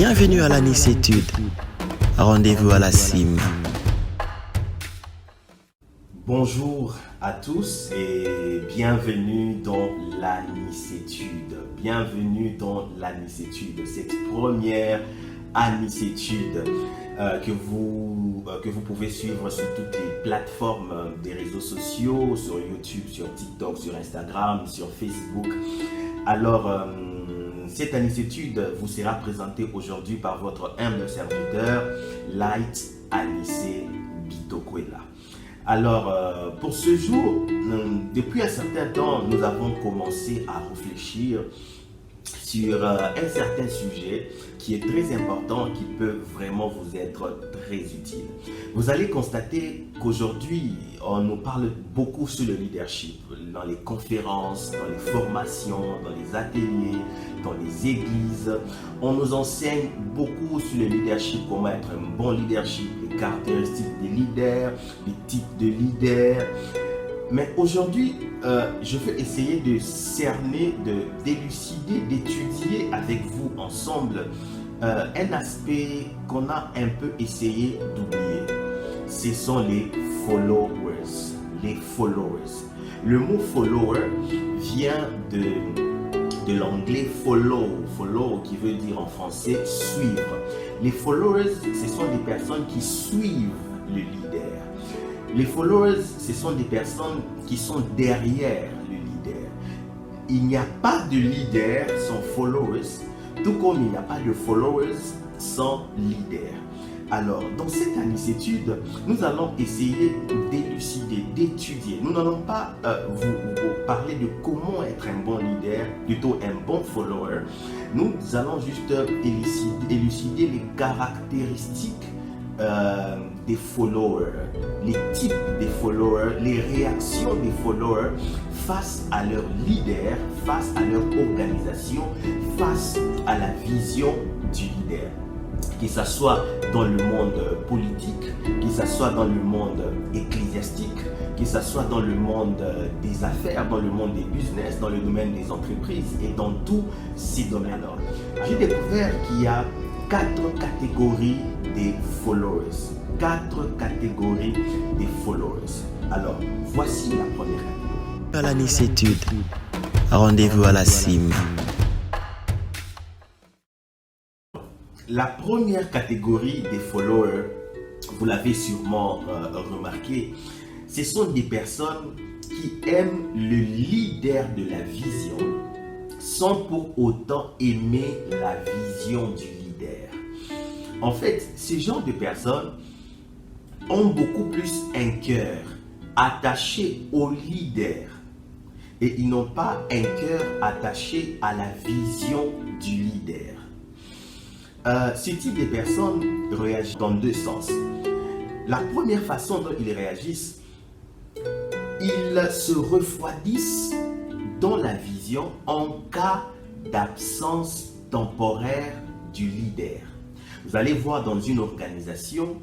Bienvenue à la Nicétude. Rendez-vous à la cime. Bonjour à tous et bienvenue dans la Nicétude. Bienvenue dans la Nicétude, cette première Nicétude que vous pouvez suivre sur toutes les plateformes des réseaux sociaux, sur YouTube, sur TikTok, sur Instagram, sur Facebook. Alors, cette Nicétude vous sera présentée aujourd'hui par votre humble serviteur, Light Anicé Bitokwela. Alors, pour ce jour, depuis un certain temps, nous avons commencé à réfléchir sur un certain sujet qui est très important, qui peut vraiment vous être très utile. Vous allez constater qu'aujourd'hui, on nous parle beaucoup sur le leadership, dans les conférences, dans les formations, dans les ateliers, dans les églises. On nous enseigne beaucoup sur le leadership, comment être un bon leadership, les caractéristiques des leaders, les types de leaders. Mais aujourd'hui, je veux essayer de cerner, d'élucider, d'étudier avec vous ensemble un aspect qu'on a un peu essayé d'oublier. Ce sont les followers. Les followers. Le mot follower vient de l'anglais follow. Follow qui veut dire en français suivre. Les followers, ce sont des personnes qui suivent le leader. Les followers, ce sont des personnes qui sont derrière le leader. Il n'y a pas de leader sans followers, tout comme il n'y a pas de followers sans leader. Alors, dans cette Nicétude, nous allons essayer d'élucider, d'étudier. Nous n'allons pas vous parler de comment être un bon leader, plutôt un bon follower. Nous allons juste élucider les caractéristiques des followers, les types des followers, les réactions des followers face à leur leader, face à leur organisation, face à la vision du leader. Que ce soit dans le monde politique, que ce soit dans le monde ecclésiastique, que ce soit dans le monde des affaires, dans le monde des business, dans le domaine des entreprises et dans tous ces domaines-là. J'ai découvert qu'il y a 4 catégories des followers. 4 catégories des followers. Alors, voici la première catégorie. À la Nicétude. Rendez-vous à la cime. La première catégorie des followers, vous l'avez sûrement remarqué, ce sont des personnes qui aiment le leader de la vision sans pour autant aimer la vision du leader. En fait, ce genre de personnes ont beaucoup plus un cœur attaché au leader et ils n'ont pas un cœur attaché à la vision du leader. Ce type de personnes réagissent dans 2 sens. La première façon dont ils réagissent, ils se refroidissent dans la vision en cas d'absence temporaire du leader. Vous allez voir dans une organisation,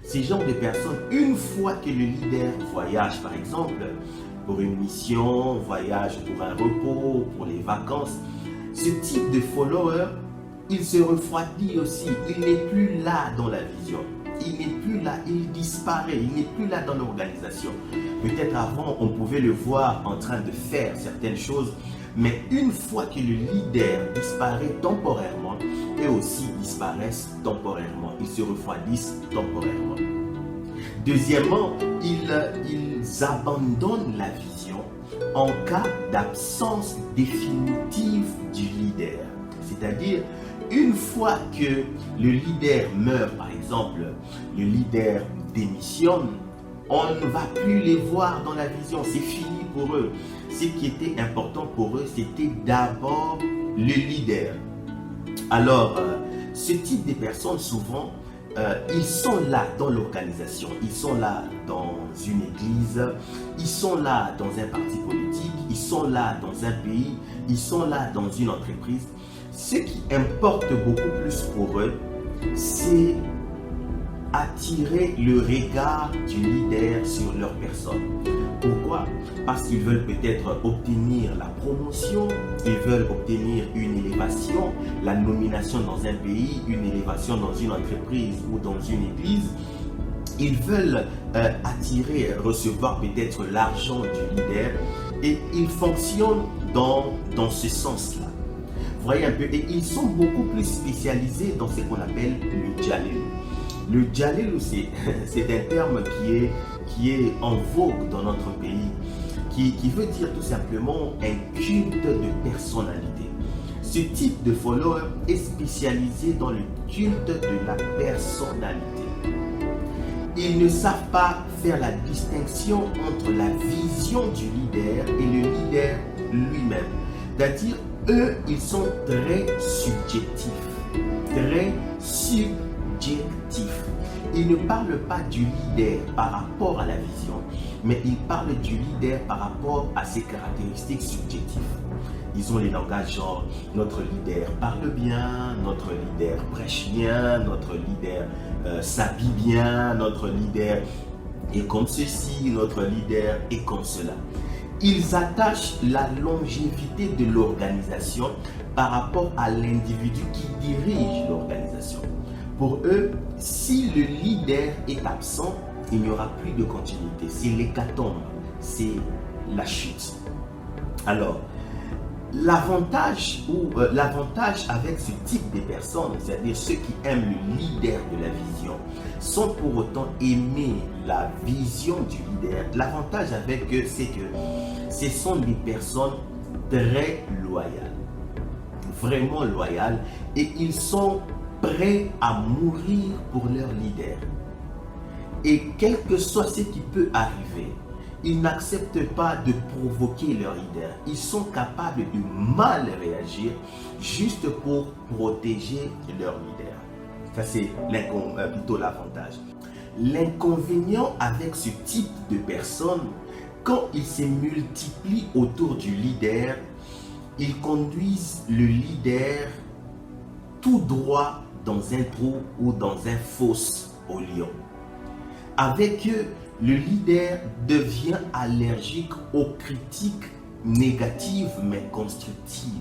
ces genres de personnes, une fois que le leader voyage par exemple pour une mission, voyage pour un repos, pour les vacances, ce type de follower, il se refroidit aussi, il n'est plus là dans la vision, il n'est plus là, il disparaît, il n'est plus là dans l'organisation. Peut-être avant, on pouvait le voir en train de faire certaines choses, mais une fois que le leader disparaît temporairement, eux aussi disparaissent temporairement, ils se refroidissent temporairement. Deuxièmement, ils abandonnent la vision en cas d'absence définitive du leader. C'est-à-dire, une fois que le leader meurt, par exemple, le leader démissionne, on ne va plus les voir dans la vision, c'est fini pour eux. Ce qui était important pour eux, c'était d'abord le leader. Alors, ce type de personnes, souvent, ils sont là dans l'organisation, ils sont là dans une église, ils sont là dans un parti politique, ils sont là dans un pays, ils sont là dans une entreprise. Ce qui importe beaucoup plus pour eux, c'est attirer le regard du leader sur leur personne. Pourquoi? Parce qu'ils veulent peut-être obtenir la promotion, ils veulent obtenir une élévation, la nomination dans un pays, une élévation dans une entreprise ou dans une église. Ils veulent attirer, recevoir peut-être l'argent du leader et ils fonctionnent dans ce sens-là. Vous voyez un peu, et ils sont beaucoup plus spécialisés dans ce qu'on appelle le Jalil. Le Jalil, c'est un terme qui est en vogue dans notre pays, qui veut dire tout simplement un culte de personnalité. Ce type de follower est spécialisé dans le culte de la personnalité. Ils ne savent pas faire la distinction entre la vision du leader et le leader lui-même. C'est-à-dire, eux, ils sont très subjectifs. Très subjectifs. Ils ne parlent pas du leader par rapport à la vision, mais ils parlent du leader par rapport à ses caractéristiques subjectives. Ils ont les langages genre notre leader parle bien, notre leader prêche bien, notre leader s'habille bien, notre leader est comme ceci, notre leader est comme cela. Ils attachent la longévité de l'organisation par rapport à l'individu qui dirige l'organisation. Pour eux, si le leader est absent, il n'y aura plus de continuité. C'est l'hécatombe, c'est la chute. Alors, l'avantage avec ce type de personnes, c'est-à-dire ceux qui aiment le leader de la vision, sans pour autant aimer la vision du leader. L'avantage avec eux, c'est que ce sont des personnes très loyales, vraiment loyales, et ils sont prêts à mourir pour leur leader. Et quel que soit ce qui peut arriver, ils n'acceptent pas de provoquer leur leader. Ils sont capables de mal réagir juste pour protéger leur leader. Ça, c'est plutôt l'avantage. L'inconvénient avec ce type de personnes, quand ils se multiplient autour du leader, ils conduisent le leader tout droit dans un trou ou dans un fosse au lion. Avec eux, le leader devient allergique aux critiques négatives mais constructives.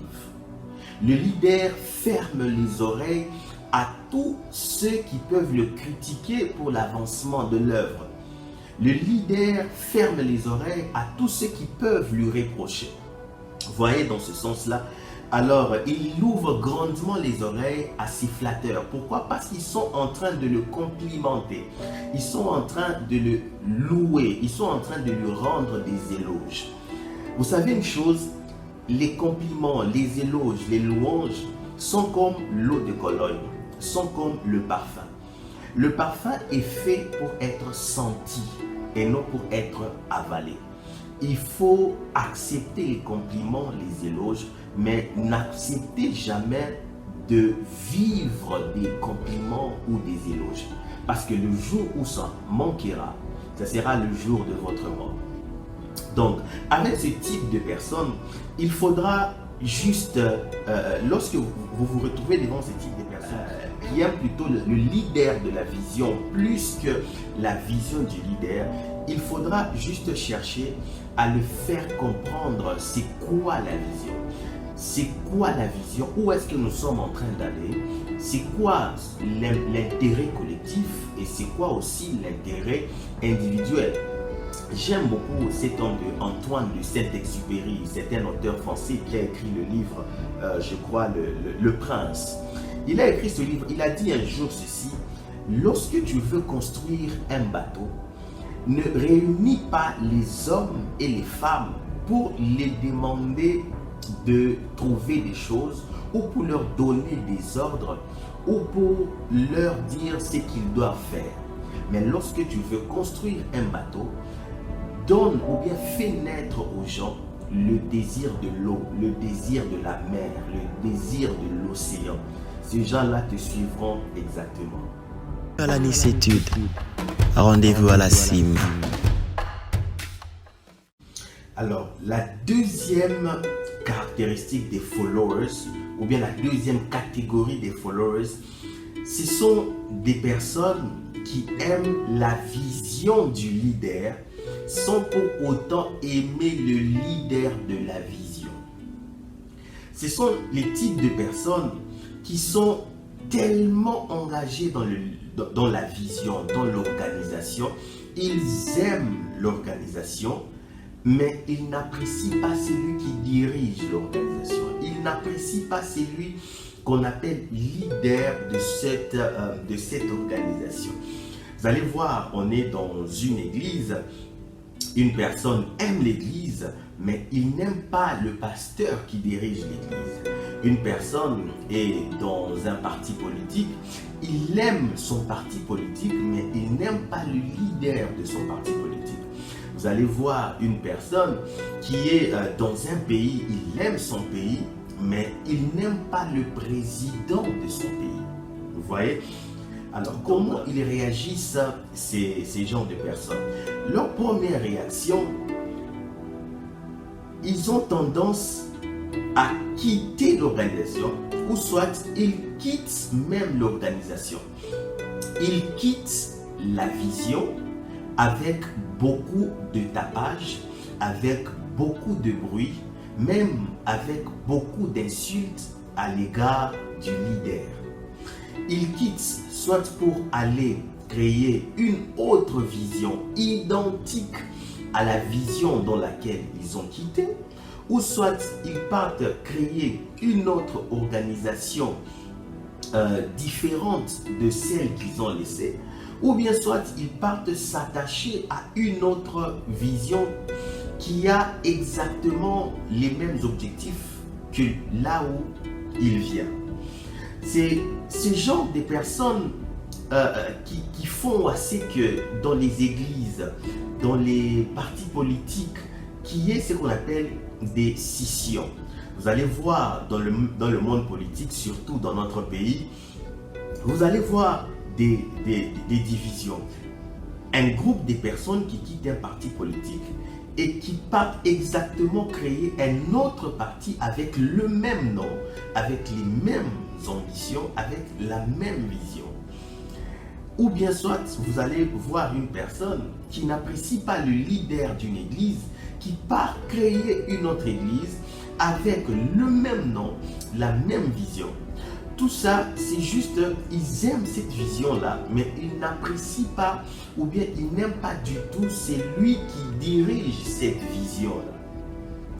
Le leader ferme les oreilles à tous ceux qui peuvent le critiquer pour l'avancement de l'œuvre. Le leader ferme les oreilles à tous ceux qui peuvent lui reprocher. Vous voyez, dans ce sens-là, alors il ouvre grandement les oreilles à ses flatteurs. Pourquoi? Parce qu'ils sont en train de le complimenter. Ils sont en train de le louer. Ils sont en train de lui rendre des éloges. Vous savez une chose, les compliments, les éloges, les louanges sont comme l'eau de Cologne, sont comme le parfum. Le parfum est fait pour être senti et non pour être avalé. Il faut accepter les compliments, les éloges, mais n'acceptez jamais de vivre des compliments ou des éloges. Parce que le jour où ça manquera, ce sera le jour de votre mort. Donc, avec ce type de personnes, il faudra juste, lorsque vous vous retrouvez devant ce type de personnes, qui aiment plutôt le leader de la vision plus que la vision du leader, il faudra juste chercher à le faire comprendre c'est quoi la vision. C'est quoi la vision? Où est-ce que nous sommes en train d'aller? C'est quoi l'intérêt collectif et c'est quoi aussi l'intérêt individuel? J'aime beaucoup cet homme de Antoine de Saint-Exupéry. C'est un auteur français qui a écrit le livre, je crois, le Prince. Il a écrit ce livre, il a dit un jour ceci: lorsque tu veux construire un bateau, ne réunis pas les hommes et les femmes pour les demander de trouver des choses ou pour leur donner des ordres ou pour leur dire ce qu'ils doivent faire. Mais lorsque tu veux construire un bateau, donne ou bien fais naître aux gens le désir de l'eau, le désir de la mer, le désir de l'océan. Ces gens-là te suivront exactement. À la nicétude, rendez-vous à la cime. Alors, la deuxième caractéristique des followers, ou bien la deuxième catégorie des followers, ce sont des personnes qui aiment la vision du leader sans pour autant aimer le leader de la vision. Ce sont les types de personnes qui sont tellement engagés dans la vision, dans l'organisation. Ils aiment l'organisation, mais ils n'apprécient pas celui qui dirige l'organisation. Ils n'apprécient pas celui qu'on appelle leader de cette organisation. Vous allez voir, on est dans une église, une personne aime l'église, mais il n'aime pas le pasteur qui dirige l'église. Une personne est dans un parti politique, il aime son parti politique, mais il n'aime pas le leader de son parti politique. Vous allez voir une personne qui est dans un pays, il aime son pays, mais il n'aime pas le président de son pays. Vous voyez? Alors, comment ils réagissent, ces genres de personnes? Leur première réaction, ils ont tendance à quitter l'organisation, ou soit ils quittent même l'organisation. Ils quittent la vision avec beaucoup de tapage, avec beaucoup de bruit, même avec beaucoup d'insultes à l'égard du leader. Ils quittent soit pour aller créer une autre vision identique à la vision dans laquelle ils ont quitté, ou soit ils partent créer une autre organisation différente de celle qu'ils ont laissée, ou bien soit ils partent s'attacher à une autre vision qui a exactement les mêmes objectifs que là où il vient. C'est ce genre de personnes qui font assez que dans les églises, dans les partis politiques, qui est ce qu'on appelle des scissions. Vous allez voir dans le monde politique, surtout dans notre pays, vous allez voir des divisions. Un groupe de personnes qui quittent un parti politique et qui partent exactement créer un autre parti avec le même nom, avec les mêmes ambitions, avec la même vision. Ou bien soit vous allez voir une personne qui n'apprécie pas le leader d'une église, qui part créer une autre église avec le même nom, la même vision. Tout ça, c'est juste, ils aiment cette vision-là, mais ils n'apprécient pas, ou bien ils n'aiment pas du tout celui qui dirige cette vision-là.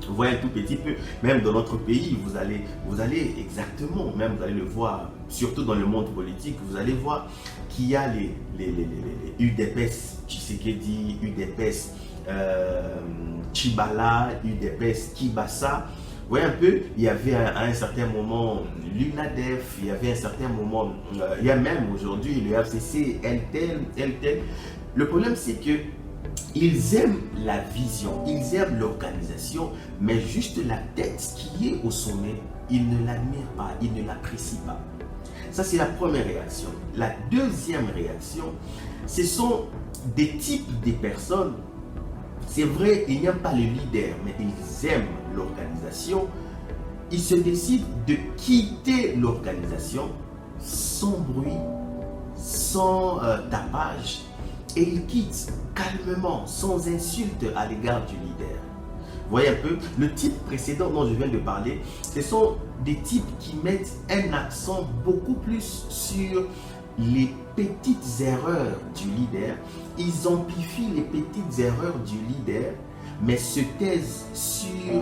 Vous voyez un tout petit peu, même dans notre pays, vous allez exactement, même vous allez le voir, surtout dans le monde politique, vous allez voir qu'il y a les UDPS, Tshisekedi, UDPS, Tchibala, UDPS, Kibasa. Vous voyez un peu, il y avait à un certain moment l'UNADEF, il y avait un certain moment, il y a même aujourd'hui le FCC, LTEL. Le problème c'est que ils aiment la vision, ils aiment l'organisation, mais juste la tête qui est au sommet, ils ne l'admirent pas, ils ne l'apprécient pas. Ça, c'est la première réaction. La deuxième réaction, ce sont des types de personnes. C'est vrai, ils n'aiment pas le leader, mais ils aiment l'organisation. Ils se décident de quitter l'organisation sans bruit, sans tapage, et ils quittent calmement, sans insulte à l'égard du leader. Vous voyez un peu, le type précédent dont je viens de parler, ce sont des types qui mettent un accent beaucoup plus sur les petites erreurs du leader. Ils amplifient les petites erreurs du leader, mais se taisent sur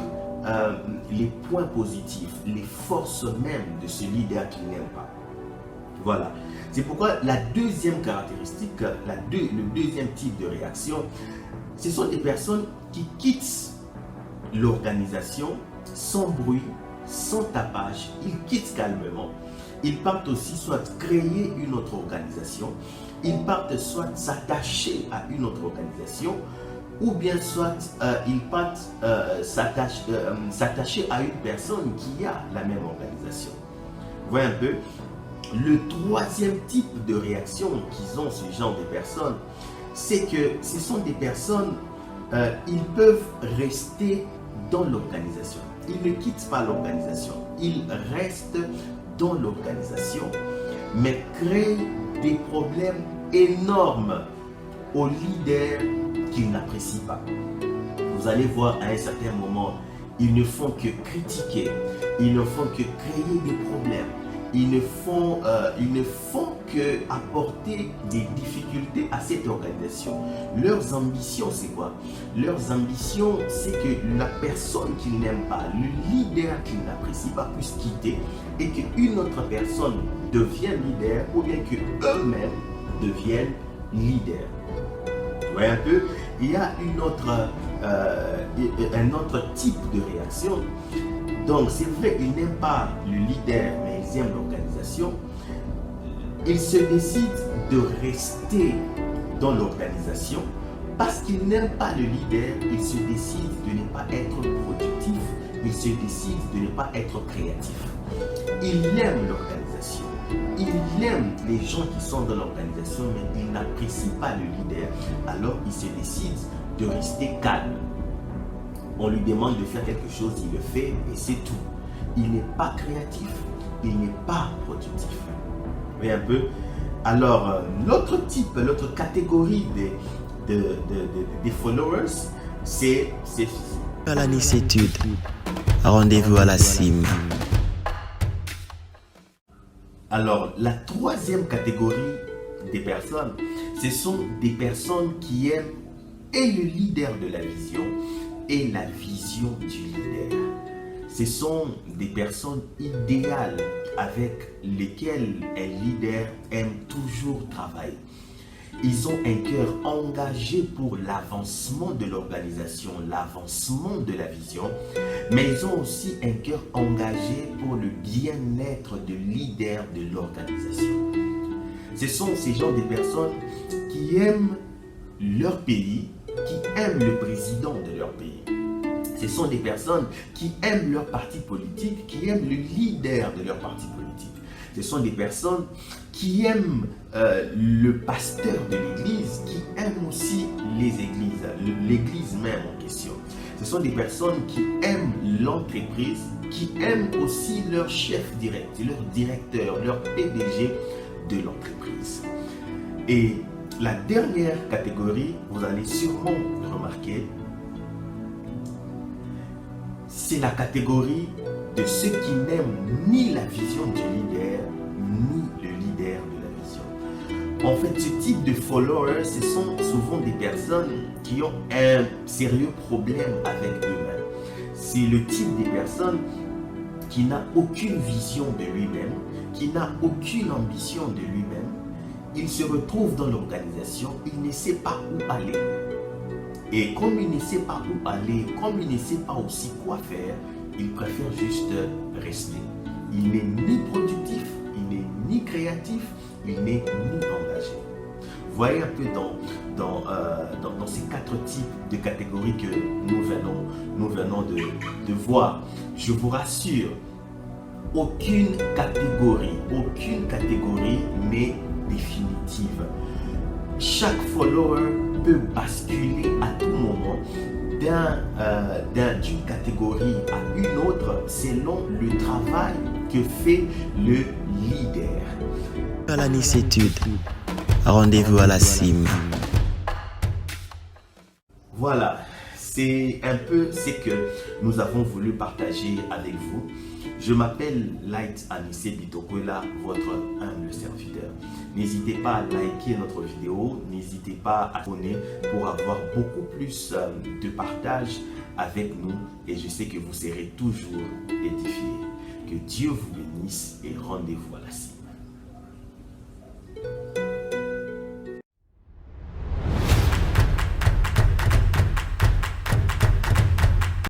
les points positifs, les forces mêmes de ce leader qu'ils n'aiment pas. Voilà. C'est pourquoi la deuxième caractéristique, le deuxième type de réaction, ce sont des personnes qui quittent l'organisation sans bruit, sans tapage. Ils quittent calmement. Ils partent aussi soit créer une autre organisation, ils partent soit s'attacher à une autre organisation, ou bien soit ils partent s'attacher à une personne qui a la même organisation. Vous voyez un peu, le troisième type de réaction qu'ils ont, ce genre de personnes, c'est que ce sont des personnes, ils peuvent rester dans l'organisation. Ils ne quittent pas l'organisation, ils restent dans l'organisation, mais créent des problèmes énorme aux leaders qu'ils n'apprécient pas. Vous allez voir à un certain moment, ils ne font que critiquer, ils ne font que créer des problèmes, ils ne font que apporter des difficultés à cette organisation. Leurs ambitions, c'est quoi? Leurs ambitions, c'est que la personne qu'ils n'aiment pas, le leader qu'ils n'apprécient pas, puisse quitter et qu'une autre personne devienne leader ou bien qu'eux-mêmes deviennent leaders. Vous voyez un peu? Il y a un autre type de réaction. Donc c'est vrai, ils n'aiment pas le leader, mais ils aiment l'organisation. Ils se décident de rester dans l'organisation parce qu'ils n'aiment pas le leader. Ils se décident de ne pas être productifs. Ils se décident de ne pas être créatifs. Ils aiment l'organisation. Ils aiment les gens qui sont dans l'organisation, mais ils n'apprécient pas le leader. Alors ils se décident de rester calme. On lui demande de faire quelque chose, il le fait et c'est tout. Il n'est pas créatif, il n'est pas productif. Vous voyez un peu? Alors, l'autre type, l'autre catégorie des followers, c'est À la nicétude, rendez-vous à la cime. Alors, la troisième catégorie des personnes, ce sont des personnes qui aiment et le leader de la vision et la vision du leader. Ce sont des personnes idéales avec lesquelles un leader aime toujours travailler. Ils ont un cœur engagé pour l'avancement de l'organisation, l'avancement de la vision, mais ils ont aussi un cœur engagé pour le bien-être de leader de l'organisation. Ce sont ces gens de personnes qui aiment leur pays, qui aiment le président de leur pays. Ce sont des personnes qui aiment leur parti politique, qui aiment le leader de leur parti politique. Ce sont des personnes qui aiment le pasteur de l'église, qui aiment aussi les églises, l'église même en question. Ce sont des personnes qui aiment l'entreprise, qui aiment aussi leur chef direct, leur directeur, leur PDG de l'entreprise. Et la dernière catégorie, vous allez sûrement remarquer, c'est la catégorie de ceux qui n'aiment ni la vision du leader, ni le leader de la vision. En fait, ce type de followers, ce sont souvent des personnes qui ont un sérieux problème avec eux-mêmes. C'est le type de personnes qui n'a aucune vision de lui-même, qui n'a aucune ambition de lui-même. Il se retrouve dans l'organisation, il ne sait pas où aller. Et comme il ne sait pas où aller, comme il ne sait pas aussi quoi faire, il préfère juste rester. Il n'est ni productif, il n'est ni créatif, il n'est ni engagé. Vous voyez un peu dans ces quatre types de catégories que nous venons de voir. Je vous rassure, aucune catégorie n'est définitive. Chaque follower peut basculer à tout moment d'une catégorie à une autre selon le travail que fait le leader. À la nicétude, rendez-vous à la cime. Voilà, c'est un peu ce que nous avons voulu partager avec vous. Je m'appelle Light Anissé Bitokwela, votre humble serviteur. N'hésitez pas à liker notre vidéo, n'hésitez pas à abonner pour avoir beaucoup plus de partage avec nous et je sais que vous serez toujours édifiés. Que Dieu vous bénisse et rendez-vous à la cime.